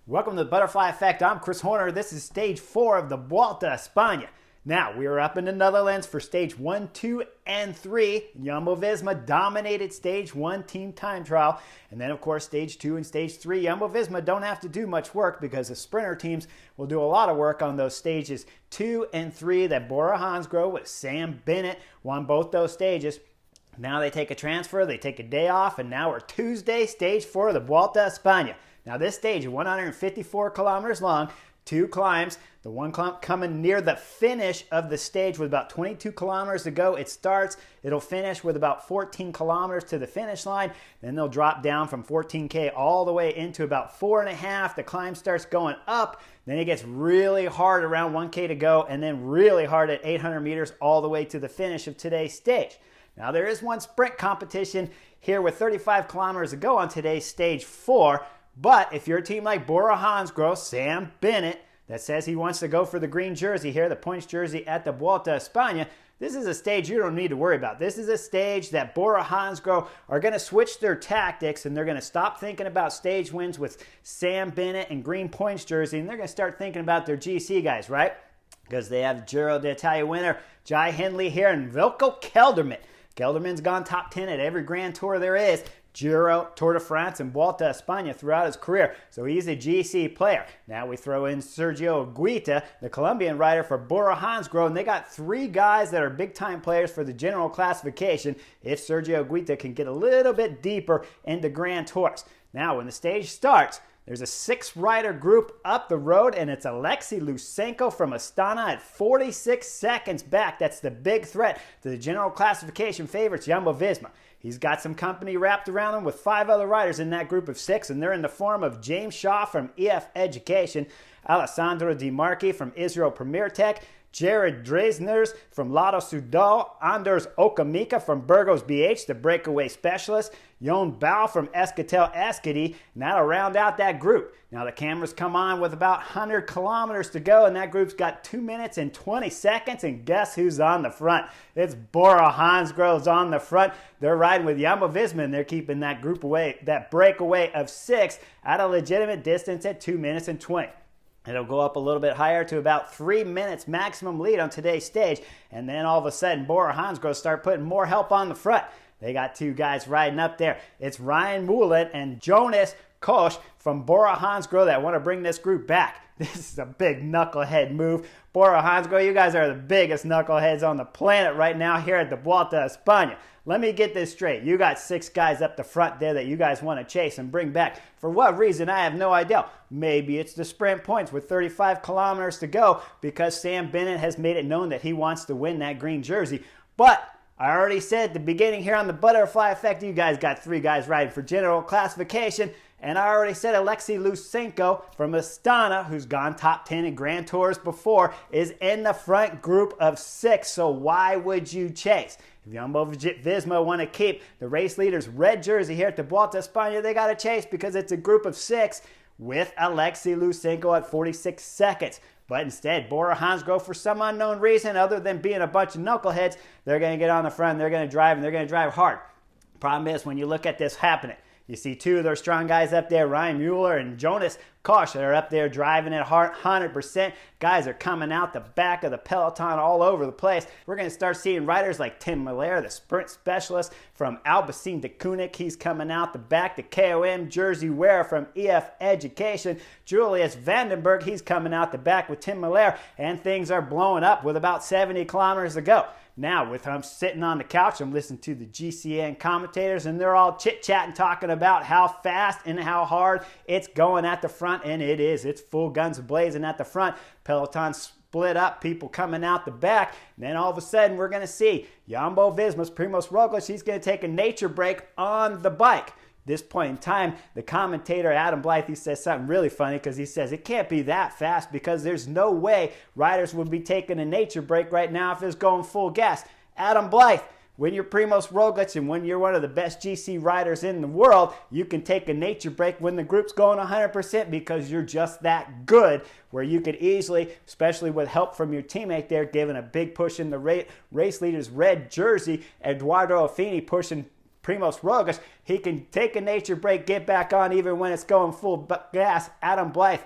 Welcome to the Butterfly Effect. I'm Chris Horner. This is stage 4 of the Vuelta, España. Now, we are up in the Netherlands for stage 1, 2, and 3. Jumbo-Visma dominated stage 1 team time trial. And then, of course, stage 2 and stage 3. Jumbo-Visma don't have to do much work because the sprinter teams will do a lot of work on those stages 2 and 3 that Bora Hansgrohe with Sam Bennett won both those stages. Now they take a transfer, they take a day off, and now we're Tuesday, stage 4 of the Vuelta, España. Now this stage is 154 kilometers long, 2 climbs. The one climb coming near the finish of the stage with about 22 kilometers to go. It starts, it'll finish with about 14 kilometers to the finish line. Then they'll drop down from 14K all the way into about 4.5. The climb starts going up. Then it gets really hard around 1K to go, and then really hard at 800 meters all the way to the finish of today's stage. Now there is one sprint competition here with 35 kilometers to go on today's stage 4. But if you're a team like Bora Hansgrohe, Sam Bennett, that says he wants to go for the green jersey here, the points jersey at the Vuelta España, this is a stage you don't need to worry about. This is a stage that Bora Hansgrohe are going to switch their tactics, and they're going to stop thinking about stage wins with Sam Bennett and green points jersey, and they're going to start thinking about their GC guys, right? Because they have Giro d'Italia winner Jai Hindley here and Wilco Kelderman. Kelderman's gone top 10 at every Grand Tour there is. Giro, Tour de France, and Vuelta España throughout his career. So he's a GC player. Now we throw in Sergio Guita, the Colombian rider for Bora Hansgrohe, and they got 3 guys that are big-time players for the general classification if Sergio Guita can get a little bit deeper into Grand Tours. Now when the stage starts, there's a 6-rider group up the road, and it's Alexei Lusenko from Astana at 46 seconds back. That's the big threat to the general classification favorites, Jumbo-Visma. He's got some company wrapped around him with 5 other riders in that group of 6, and they're in the form of James Shaw from EF Education, Alessandro Di Marchi from Israel Premier Tech, Jared Dresners from Lotto Sudal, Anders Okamika from Burgos BH, the breakaway specialist, Jon Bau from Escatel Escady, and that'll round out that group. Now the cameras come on with about 100 kilometers to go, and that group's got 2 minutes and 20 seconds, and guess who's on the front? It's Bora Hansgrohe's on the front. They're riding with Jumbo-Visma, and they're keeping that group away, that breakaway of 6 at a legitimate distance at 2 minutes and 20. It'll go up a little bit higher to about 3 minutes maximum lead on today's stage. And then all of a sudden, Bora Hansgrohe start putting more help on the front. They got 2 guys riding up there. It's Ryan Moulin and Jonas Koch from Bora Hansgrohe that want to bring this group back. This is a big knucklehead move. Bora Hansgrohe, you guys are the biggest knuckleheads on the planet right now here at the Vuelta España. Let me get this straight. You got 6 guys up the front there that you guys want to chase and bring back. For what reason, I have no idea. Maybe it's the sprint points with 35 kilometers to go because Sam Bennett has made it known that he wants to win that green jersey. But I already said at the beginning here on the Butterfly Effect, you guys got 3 guys riding for general classification. And I already said Alexei Lusenko from Astana, who's gone top 10 in Grand Tours before, is in the front group of 6. So why would you chase? If Jumbo-Visma want to keep the race leader's red jersey here at the Vuelta España, they got to chase because it's a group of 6 with Alexei Lusenko at 46 seconds. But instead, Bora Hansgrohe, for some unknown reason, other than being a bunch of knuckleheads, they're going to get on the front, they're going to drive, and they're going to drive hard. Problem is, when you look at this happening, you see 2 of those strong guys up there, Ryan Mueller and Jonas Koch, that are up there driving it hard, 100%. Guys are coming out the back of the peloton all over the place. We're going to start seeing riders like Tim Miller, the sprint specialist from Albacete de Kunik. He's coming out the back. The KOM jersey wearer from EF Education, Julius Vandenberg, he's coming out the back with Tim Miller, and things are blowing up with about 70 kilometers to go. Now, with I'm sitting on the couch, I'm listening to the GCN commentators, and they're all chit-chatting, talking about how fast and how hard it's going at the front, and it is. It's full guns blazing at the front. Peloton split up, people coming out the back. And then all of a sudden, we're going to see Jumbo-Visma's Primož Roglič. He's going to take a nature break on the bike. This point in time, the commentator Adam Blythe, he says something really funny because he says it can't be that fast because there's no way riders would be taking a nature break right now if it's going full gas. Adam Blythe, when you're Primož Roglič and when you're one of the best GC riders in the world, you can take a nature break when the group's going 100% because you're just that good, where you could easily, especially with help from your teammate there, giving a big push in the race leader's red jersey, Eduardo Affini pushing Primoz Roglic, he can take a nature break, get back on even when it's going full gas. Adam Blythe,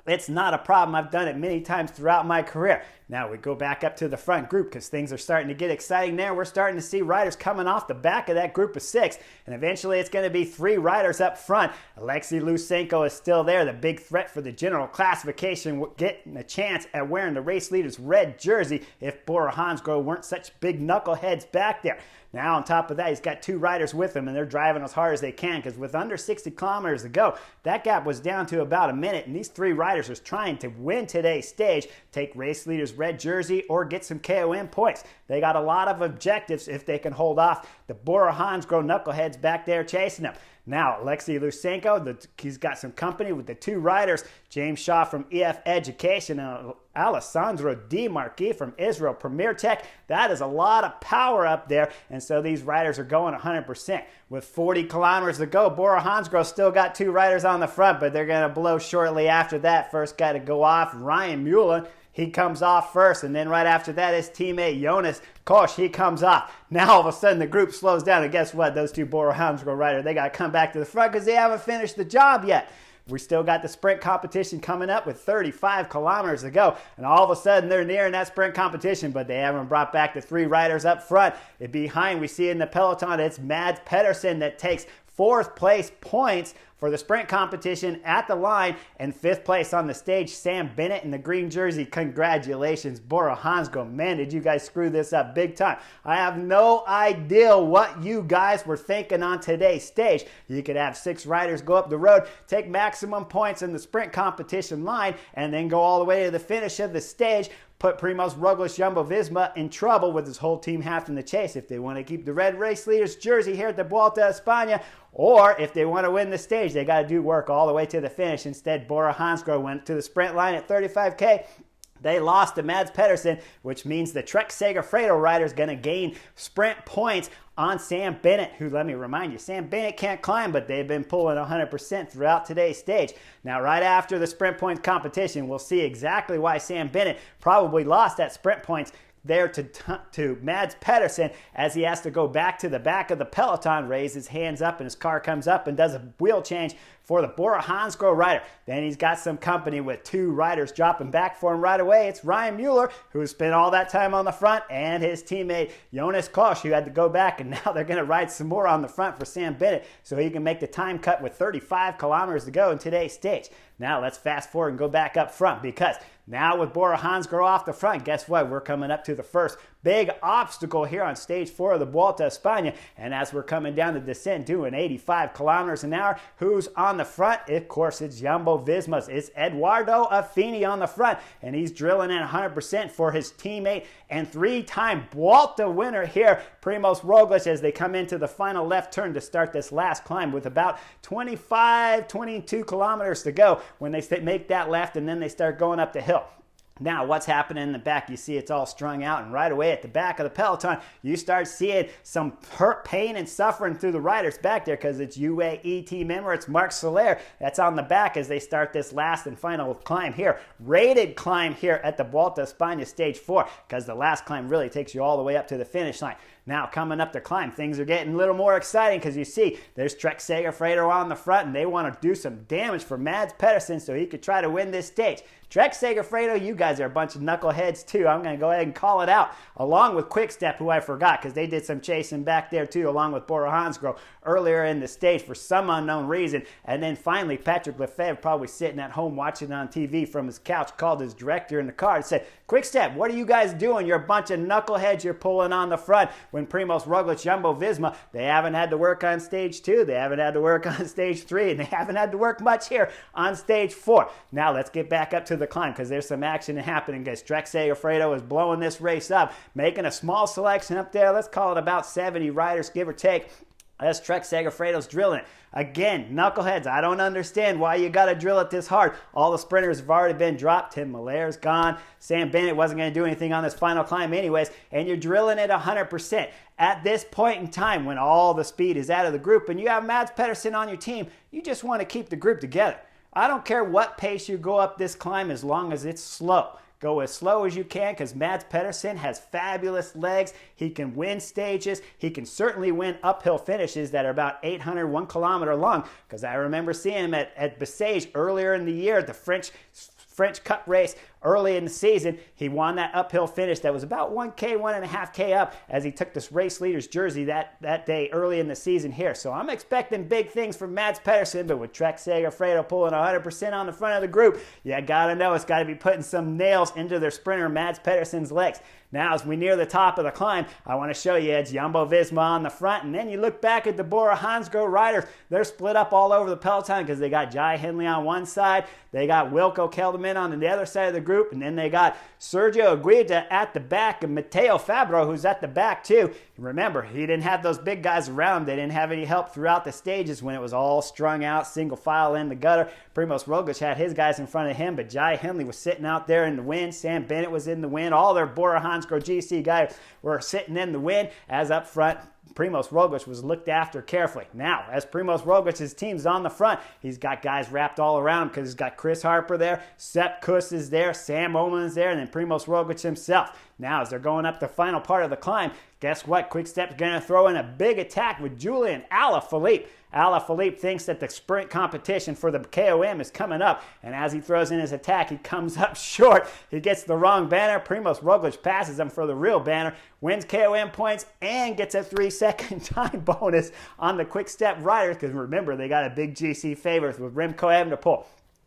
it's not a problem. I've done it many times throughout my career. Now we go back up to the front group because things are starting to get exciting there. We're starting to see riders coming off the back of that group of 6, and eventually it's going to be 3 riders up front. Alexei Lusenko is still there, the big threat for the general classification, getting a chance at wearing the race leader's red jersey if Bora Hansgrohe weren't such big knuckleheads back there. Now on top of that, he's got 2 riders with him, and they're driving as hard as they can because with under 60 kilometers to go, that gap was down to about a minute, and these 3 riders are trying to win today's stage, take race leader's red jersey, or get some KOM points. They got a lot of objectives if they can hold off the Bora Hansgrohe knuckleheads back there chasing them. Now, Alexei Lusenko, he's got some company with the 2 riders, James Shaw from EF Education and Alessandro Di Marchi from Israel Premier Tech. That is a lot of power up there, and so these riders are going 100%. With 40 kilometers to go, Bora Hansgrohe still got 2 riders on the front, but they're going to blow shortly after that. First guy to go off, Ryan Mullen. He comes off first, and then right after that, his teammate Jonas Koch, he comes off. Now all of a sudden the group slows down, and guess what? Those 2 Bora Hansgrohe riders, they got to come back to the front because they haven't finished the job yet. We still got the sprint competition coming up with 35 kilometers to go, and all of a sudden they're nearing that sprint competition, but they haven't brought back the 3 riders up front. And behind, we see in the peloton, it's Mads Pedersen that takes 4th place points for the sprint competition at the line, and 5th place on the stage, Sam Bennett in the green jersey. Congratulations, Bora Hansgrohe. Man, did you guys screw this up big time. I have no idea what you guys were thinking on today's stage. You could have 6 riders go up the road, take maximum points in the sprint competition line, and then go all the way to the finish of the stage, put Primoz Roglic Jumbo-Visma in trouble with his whole team having to chase if they want to keep the red race leader's jersey here at the Vuelta a España, or if they want to win the stage, they got to do work all the way to the finish. Instead, Bora Hansgrohe went to the sprint line at 35K. They lost to Mads Pedersen, which means the Trek Segafredo rider is going to gain sprint points on Sam Bennett, who, let me remind you, Sam Bennett can't climb, but they've been pulling 100% throughout today's stage. Now, right after the sprint points competition, we'll see exactly why Sam Bennett probably lost that sprint points there to Mads Pedersen, as he has to go back to the back of the peloton, raise his hands up, and his car comes up and does a wheel change for the Bora Hansgrohe rider. Then he's got some company with 2 riders dropping back for him right away. It's Ryan Mueller, who spent all that time on the front, and his teammate Jonas Koch, who had to go back, and now they're going to ride some more on the front for Sam Bennett so he can make the time cut with 35 kilometers to go in today's stage. Now let's fast forward and go back up front, because now with Bora Hansgrohe off the front, guess what? We're coming up to the first big obstacle here on stage 4 of the Vuelta a España. And as we're coming down the descent doing 85 kilometers an hour, who's on the front? Of course, it's Jumbo-Visma's. It's Eduardo Affini on the front, and he's drilling in 100% for his teammate and 3-time Vuelta winner here, Primoz Roglic, as they come into the final left turn to start this last climb with about 22 kilometers to go when they make that left, and then they start going up the hill. Now, what's happening in the back? You see it's all strung out, and right away at the back of the peloton, you start seeing some hurt, pain, and suffering through the riders back there, because it's UAE team member, it's Marc Soler, that's on the back as they start this last and final climb here. Rated climb here at the Vuelta a España Stage 4, because the last climb really takes you all the way up to the finish line. Now, coming up the climb, things are getting a little more exciting, because you see there's Trek Segafredo on the front, and they want to do some damage for Mads Pedersen so he could try to win this stage. Trek Segafredo, you guys are a bunch of knuckleheads too. I'm going to go ahead and call it out, along with Quickstep, who I forgot, because they did some chasing back there too, along with Bora Hansgrohe earlier in the stage for some unknown reason. And then finally, Patrick Lefebvre, probably sitting at home watching on TV from his couch, called his director in the car and said, "Quickstep, what are you guys doing? You're a bunch of knuckleheads. You're pulling on the front." When Primoz Roglic Jumbo-Visma, they haven't had to work on stage 2, they haven't had to work on stage 3, and they haven't had to work much here on stage 4. Now let's get back up to the climb, because there's some action happening, guys. Trek Segafredo is blowing this race up, making a small selection up there. Let's call it about 70 riders, give or take. As Trek Segafredo's drilling it. Again, knuckleheads, I don't understand why you got to drill it this hard. All the sprinters have already been dropped. Tim Malaire's gone. Sam Bennett wasn't going to do anything on this final climb anyways. And you're drilling it 100%. At this point in time, when all the speed is out of the group and you have Mads Pedersen on your team, you just want to keep the group together. I don't care what pace you go up this climb as long as it's slow. Go as slow as you can because Mads Pedersen has fabulous legs. He can win stages. He can certainly win uphill finishes that are about 800, 1 kilometer long, because I remember seeing him at Bessèges earlier in the year at the French Cup race early in the season. He won that uphill finish that was about 1K, 1.5K up as he took this race leader's jersey that day early in the season here. So I'm expecting big things from Mads Pedersen, but with Trek Segafredo pulling 100% on the front of the group, you got to know it's got to be putting some nails into their sprinter Mads Pedersen's legs. Now, as we near the top of the climb, I want to show you it's Jumbo-Visma on the front, and then you look back at the Bora-Hansgrohe riders. They're split up all over the peloton because they got Jai Hindley on one side, they got Wilco Kelderman on the other side of the group, and then they got Sergio Aguirre at the back and Matteo Fabro, who's at the back too. Remember, he didn't have those big guys around. They didn't have any help throughout the stages when it was all strung out, single file in the gutter. Primoz Roglic had his guys in front of him, but Jai Hindley was sitting out there in the wind. Sam Bennett was in the wind. All their Bora-Hansgrohe GC guys were sitting in the wind, as up front Primoz Roglic was looked after carefully. Now, as Primoz Roglic's team's on the front, he's got guys wrapped all around him because he's got Chris Harper there, Sepp Kuss is there, Sam Oman's there, and then Primoz Roglic himself. Now, as they're going up the final part of the climb, guess what? Quick-Step's going to throw in a big attack with Julian Alaphilippe. Alaphilippe thinks that the sprint competition for the KOM is coming up, and as he throws in his attack, he comes up short. He gets the wrong banner. Primoz Roglic passes him for the real banner, wins KOM points, and gets a 3-second time bonus on the Quick-Step riders, because remember, they got a big GC favorite with Remco Evenepoel.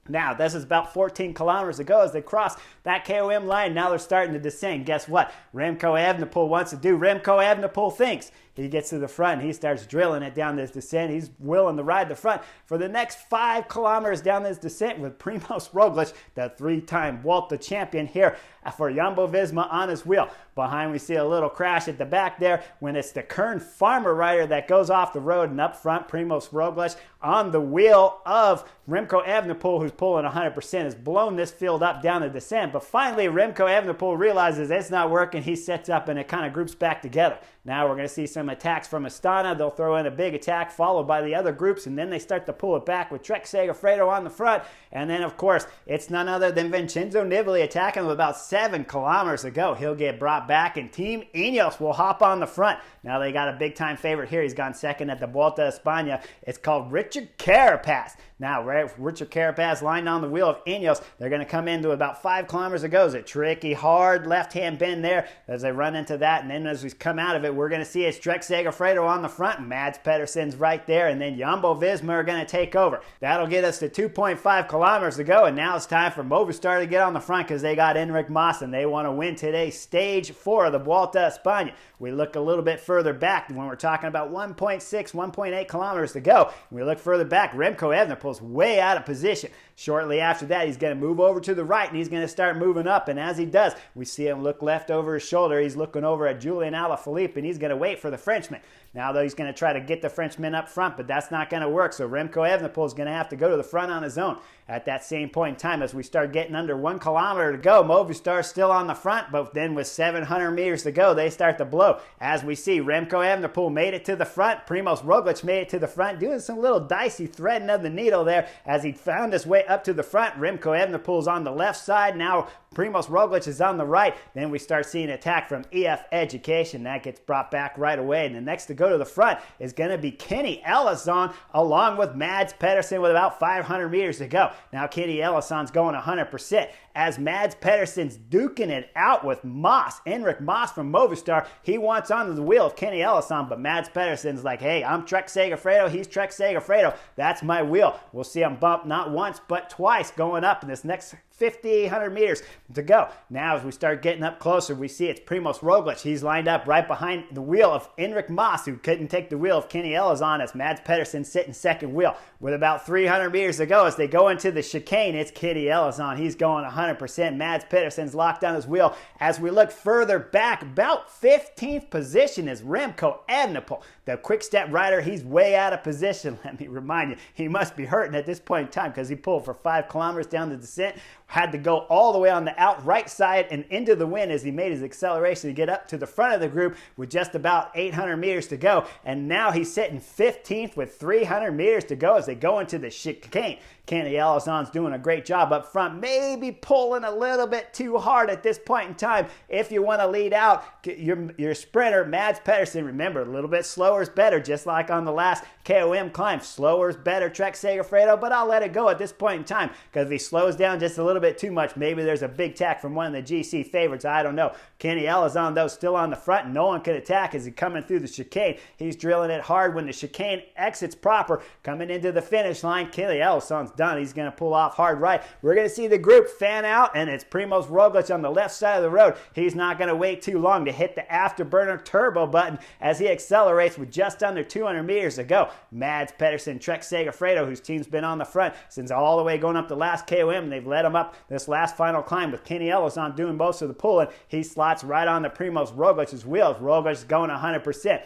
Now, this is about 14 kilometers ago as they cross that KOM line. Now they're starting to descend. Guess what? Remco Evenepoel wants to do Remco Evenepoel things. He gets to the front and he starts drilling it down this descent. He's willing to ride the front for the next 5 kilometers down this descent with Primoz Roglic, the 3-time Vuelta champion here for Jumbo-Visma on his wheel. Behind we see a little crash at the back there when it's the Kern Farmer rider that goes off the road, and up front Primoz Roglic on the wheel of Remco Evenepoel, who's pulling 100%, has blown this field up down the descent. But finally Remco Evenepoel realizes it's not working. He sets up and it kind of groups back together. Now we're going to see some attacks from Astana. They'll throw in a big attack followed by the other groups, and then they start to pull it back with Trek Segafredo on the front. And then, of course, it's none other than Vincenzo Nibali attacking him about 7 kilometers ago. He'll get brought back, and Team Ineos will hop on the front. Now they got a big-time favorite here. He's gone second at the Vuelta a España. It's called Richard Carapaz. Now, Richard Carapaz lined on the wheel of Ineos. They're going to come into about 5 kilometers ago. It's a tricky, hard left-hand bend there as they run into that. And then as we come out of it, we're going to see it's Trek Segafredo on the front. Mads Pedersen's right there. And then Jumbo-Visma are going to take over. That'll get us to 2.5 kilometers to go. And now it's time for Movistar to get on the front because they got Enric Mas and they want to win today's stage 4 of the Vuelta a España. We look a little bit further back when we're talking about 1.6, 1.8 kilometers to go. When we look further back, Remco Evenepoel's way out of position. Shortly after that, he's going to move over to the right and he's going to start moving up. And as he does, we see him look left over his shoulder. He's looking over at Julian Alaphilippe and he's going to wait for the Frenchman. Now, though, he's going to try to get the Frenchman up front, but that's not going to work. So Remco Evenepoel is going to have to go to the front on his own. At that same point in time, as we start getting under 1 kilometer to go, Movistar's still on the front, but then with 700 meters to go, they start to blow. As we see, Remco Evenepoel made it to the front. Primoz Roglic made it to the front, doing some little dicey threading of the needle there as he found his way up to the front. Remco Evenepoel's on the left side. Now Primoz Roglic is on the right. Then we start seeing an attack from EF Education. That gets brought back right away. And the next to go to the front is going to be Kenny Elissonde along with Mads Pedersen with about 500 meters to go. Now Kenny Elissonde's going 100%. As Mads Pedersen's duking it out with Mas, Enric Mas from Movistar. He wants onto the wheel of Kenny Elissonde, but Mads Pedersen's like, hey, I'm Trek Segafredo, he's Trek Segafredo. That's my wheel. We'll see him bump not once, but twice going up in this next 1,500 meters to go. Now, as we start getting up closer, we see it's Primoz Roglic. He's lined up right behind the wheel of Enric Mas, who couldn't take the wheel of Kenny Elissonde as Mads Pedersen sitting second wheel. With about 300 meters to go, as they go into the chicane, it's Kenny Elissonde. He's going 100%. Mads Pedersen's locked on his wheel. As we look further back, about 15th position is Remco Evenepoel. The quick-step rider, he's way out of position. Let me remind you, he must be hurting at this point in time because he pulled pulled for 5 kilometers down the descent. Had to go all the way on the outright side and into the wind as he made his acceleration to get up to the front of the group with just about 800 meters to go. And now he's sitting 15th with 300 meters to go as they go into the chicane. Kenny Elisson's doing a great job up front, maybe pulling a little bit too hard at this point in time. If you want to lead out your sprinter, Mads Pedersen, remember, a little bit slower is better, just like on the last KOM climb. Slower is better, Trek Segafredo, but I'll let it go at this point in time because if he slows down just a little bit too much, maybe there's a big attack from one of the GC favorites. I don't know. Kenny Elissson, though, still on the front, and no one can attack as he's coming through the chicane. He's drilling it hard when the chicane exits proper. Coming into the finish line, Kenny Ellisson's done. He's going to pull off hard right. We're going to see the group fan out, and it's Primož Roglič on the left side of the road. He's not going to wait too long to hit the afterburner turbo button as he accelerates with just under 200 meters to go. Mads Pedersen, Trek Segafredo, whose team's been on the front since all the way going up the last KOM, and they've led him up this last final climb with Kenny Elissson doing most of the pulling. He slots right on the Primož Roglic's wheels. Roglič is going 100%.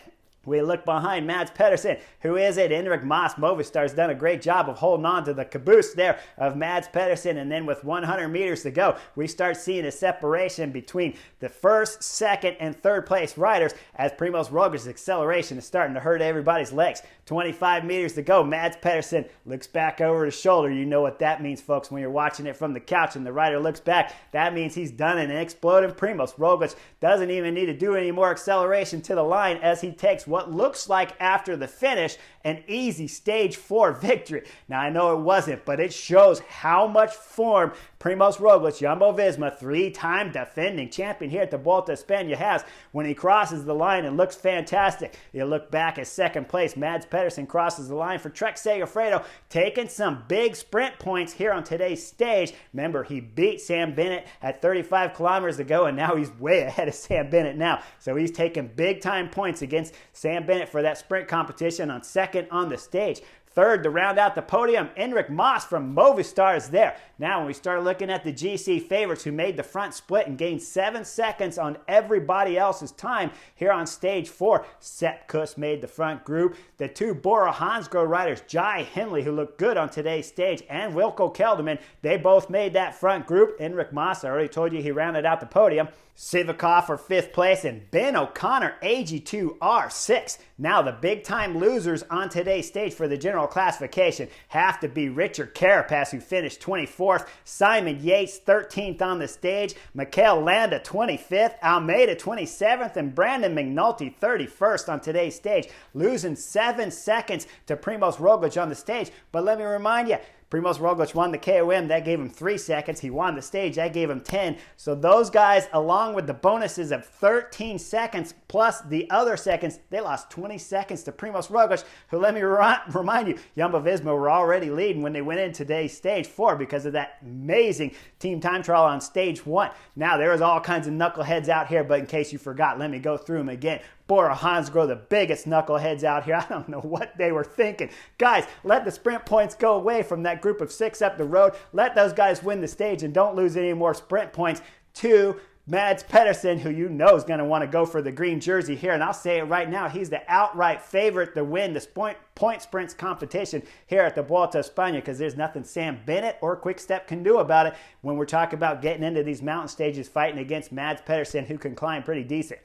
We look behind Mads Pedersen. Who is it? Enric Mas, Movistar's done a great job of holding on to the caboose there of Mads Pedersen. And then with 100 meters to go, we start seeing a separation between the first, second, and third place riders as Primož Roglic's acceleration is starting to hurt everybody's legs. 25 meters to go. Mads Pedersen looks back over his shoulder. You know what that means, folks, when you're watching it from the couch and the rider looks back. That means he's done an exploding. Primož Roglič doesn't even need to do any more acceleration to the line as he takes what looks like after the finish an easy stage 4 victory. Now I know it wasn't, but it shows how much form Primož Roglič, Jumbo-Visma, 3-time defending champion here at the Vuelta a España has when he crosses the line and looks fantastic. You look back at second place, Mads Pedersen crosses the line for Trek Segafredo, taking some big sprint points here on today's stage. Remember, he beat Sam Bennett at 35 kilometers to go, and now he's way ahead of Sam Bennett now. So he's taking big-time points against Sam Bennett for that sprint competition on second on the stage. Third, to round out the podium, Enric Mas from Movistar is there. Now, when we start looking at the GC favorites who made the front split and gained 7 seconds on everybody else's time here on stage 4, Sepp Kuss made the front group. The 2 Bora Hansgrohe riders, Jai Hindley, who looked good on today's stage, and Wilco Kelderman, they both made that front group. Enric Mas, I already told you he rounded out the podium. Sivakov for 5th place, and Ben O'Connor, AG2R 6th. Now the big-time losers on today's stage for the general classification have to be Richard Carapaz, who finished 24th, Simon Yates 13th on the stage, Mikel Landa 25th, Almeida 27th, and Brandon McNulty 31st on today's stage, losing 7 seconds to Primož Roglič on the stage. But let me remind you, Primož Roglič won the KOM, that gave him 3 seconds. He won the stage, that gave him 10. So those guys, along with the bonuses of 13 seconds plus the other seconds, they lost 20 seconds to Primož Roglič, who, let me remind you, Jumbo-Visma were already leading when they went in today's stage 4 because of that amazing team time trial on stage 1. Now, there is all kinds of knuckleheads out here, but in case you forgot, let me go through them again. Bora Hansgrohe, the biggest knuckleheads out here. I don't know what they were thinking. Guys, let the sprint points go away from that group of 6 up the road. Let those guys win the stage and don't lose any more sprint points to Mads Pedersen, who you know is going to want to go for the green jersey here. And I'll say it right now, he's the outright favorite to win the point sprints competition here at the Vuelta a España because there's nothing Sam Bennett or Quick-Step can do about it when we're talking about getting into these mountain stages fighting against Mads Pedersen, who can climb pretty decent.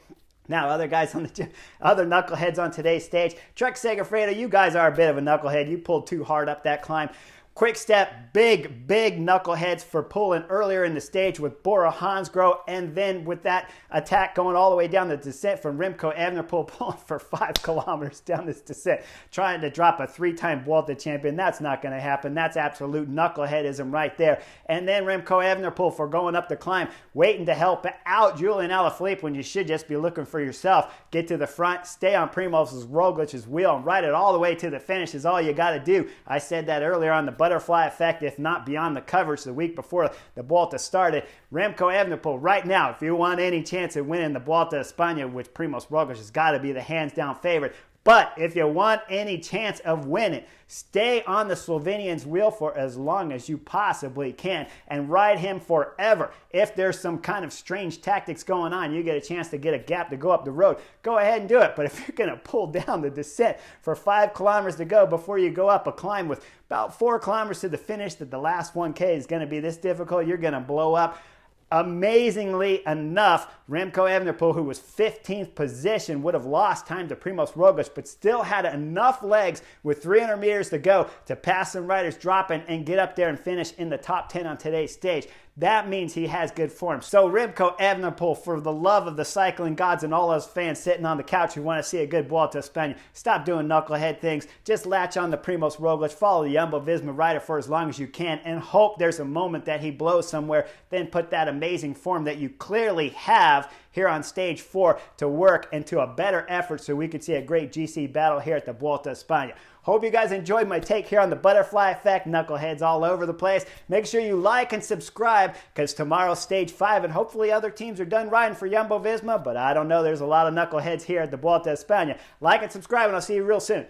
Now, other guys on the other knuckleheads on today's stage. Trek Segafredo, you guys are a bit of a knucklehead. You pulled too hard up that climb. Quick-Step, big knuckleheads for pulling earlier in the stage with Bora Hansgrohe, and then with that attack going all the way down the descent from Remco Evenepoel, pulling for 5 kilometers down this descent, trying to drop a 3-time Vuelta champion. That's not going to happen. That's absolute knuckleheadism right there. And then Remco Evenepoel for going up the climb, waiting to help out Julian Alaphilippe when you should just be looking for yourself. Get to the front, stay on Primož Roglic's wheel, and ride it all the way to the finish is all you got to do. I said that earlier on the butterfly effect, if not beyond the coverage the week before the Vuelta started. Remco Evenepoel, right now, if you want any chance of winning the Vuelta a España, which Primož Roglič has got to be the hands-down favorite, But if you want any chance of winning, stay on the Slovenian's wheel for as long as you possibly can and ride him forever. If there's some kind of strange tactics going on, you get a chance to get a gap to go up the road, go ahead and do it. But if you're going to pull down the descent for 5 kilometers to go before you go up a climb with about 4 kilometers to the finish, that the last 1K is going to be this difficult, you're going to blow up. Amazingly enough, Remco Evenepoel, who was 15th position, would have lost time to Primož Roglič, but still had enough legs with 300 meters to go to pass some riders dropping and get up there and finish in the top 10 on today's stage. That means he has good form. So Remco Evenepoel, for the love of the cycling gods and all those fans sitting on the couch who want to see a good Vuelta a España, stop doing knucklehead things. Just latch on to Primož Roglič, follow the Jumbo-Visma rider for as long as you can, and hope there's a moment that he blows somewhere. Then put that amazing form that you clearly have here on stage 4 to work into a better effort so we can see a great GC battle here at the Vuelta a España. Hope you guys enjoyed my take here on the butterfly effect. Knuckleheads all over the place. Make sure you like and subscribe, because tomorrow's stage 5, and hopefully other teams are done riding for Jumbo-Visma, but I don't know. There's a lot of knuckleheads here at the Vuelta a España. Like and subscribe, and I'll see you real soon.